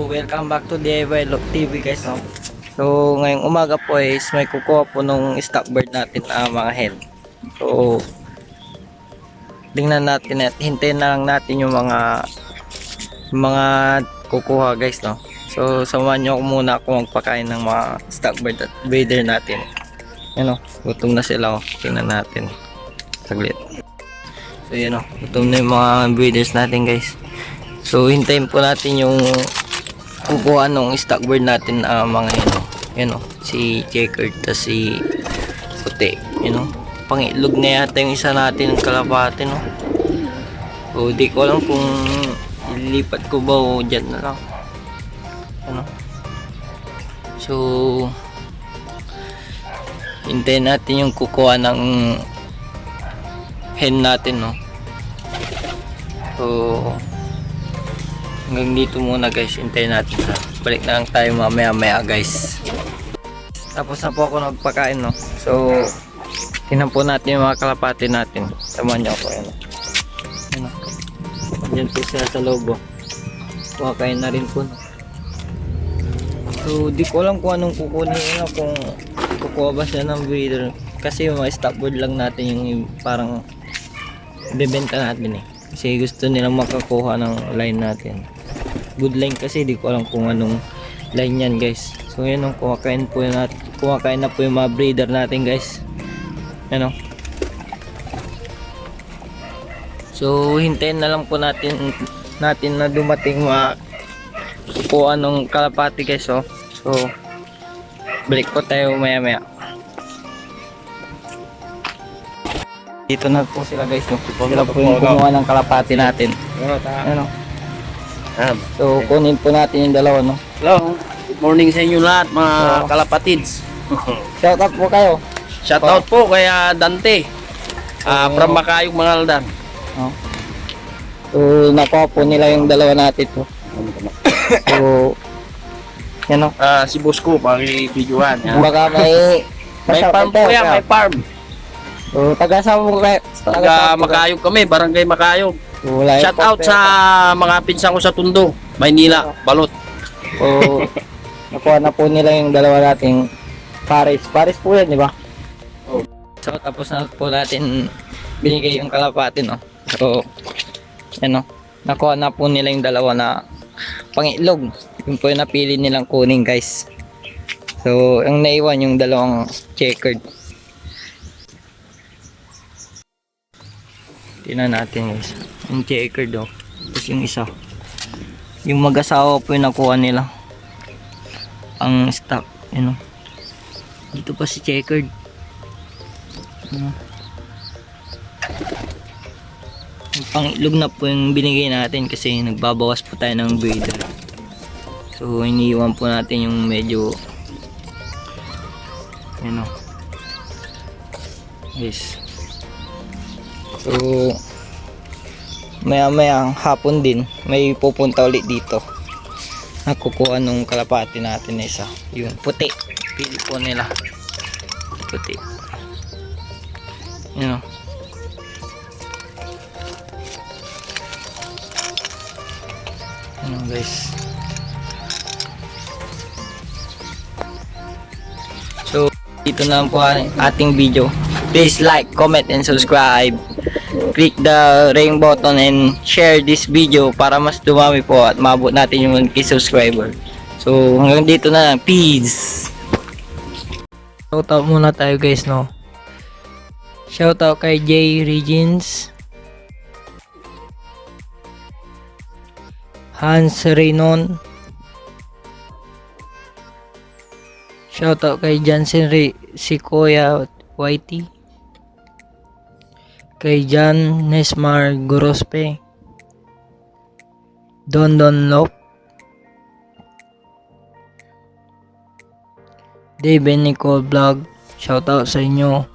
welcome back to DIY Look TV guys, no? So, ngayong umaga po is may kukuha po nung stock bird natin na mga hen. So, tingnan natin at hintayin na lang natin yung mga kukuha guys, no? So, samahan nyo ako muna kung magpakain ng mga stock bird at breeder natin. Yan, no? Gutom na sila, oh. Tingnan natin. Saglit. So, yan, no? Gutom na yung mga breeders natin guys. So, hintayin po natin yung kukuha nung stock bird natin mga yan o, si checkered ta si puti, pangitlog na yata yung isa natin ng kalapate, no. So, di ko alam kung ilipat ko ba o dyan na lang, so hintayin natin yung kukuha ng hen natin, no. So, hanggang dito muna guys, hintayin natin ha. Balik na lang tayo mamaya guys. Tapos na po ako nagpakain, no. So, tingnan po natin yung mga kalapati natin. Samahan niyo ako, yan. Diyan po sila sa lobo. Kumakain na rin po, no. So, di ko alam kung anong kukunin nila, kung kukuha ba siya ng breeder. Kasi yung mga stock bird lang natin yung parang bebenta natin eh. Kasi gusto nilang makakuha ng line natin. Good line kasi, di ko alam kung anong line yan guys. So yan, kumakain na po yung mga breeder natin guys. Yan. So hintayin na lang po natin na dumating kukuha ng kalapati guys. So balik po tayo maya. Dito na po sila guys, no? Sila po yung kumuha ng kalapati natin. Ano? So kunin po natin yung dalawa, no? Hello, good morning sa inyo lahat mga kalapatids. Shout out po kayo. Shout out po kay Dante from Makayog, Mangaldan. So nakuha po nila yung dalawa natin po. So yan, no? Si Bosco, paki-videohan. Baka may farm po yan, may farm. So, taga-saan mo kayo? Taga Makayog kami, Barangay Makayog. Shout out sa mga pinsan ko sa Tondo, Maynila, Balot. So, nakuha na po nila yung dalawa nating Paris po yan, di ba? So, tapos na po natin binigay yung kalapati, no? So, yan, no? Nakuha na po nila yung dalawa na pangitlog. Yung po yung napili nilang kunin, guys. So, ang naiwan yung dalawang checkered. Tingnan natin guys, yung checkered, oh. Tapos yung isa, yung mag-asawa po yung nakuha nila ang stock, dito pa si checkered, yung pangitlog na po yung binigay natin kasi nagbabawas po tayo ng breeder. So iniiwan po natin yung medyo guys. So maya hapon din may pupunta ulit dito, nakukuha nung kalapati natin na isa, yun puti, pili po nila puti, guys. So dito na lang po ang ating video. Please like, comment, and subscribe. Click the ring button and share this video para mas dumami po at maabot natin yung 1K subscriber. So hanggang dito na lang. Peace! Shoutout muna tayo guys, no? Shoutout kay J. Regins, Hans Renon, shoutout kay Jansen Sikoya Whitey, kay Jan Nesmar Gorospe, Don Lop, Dave Nicole Vlog, shoutout sa inyo.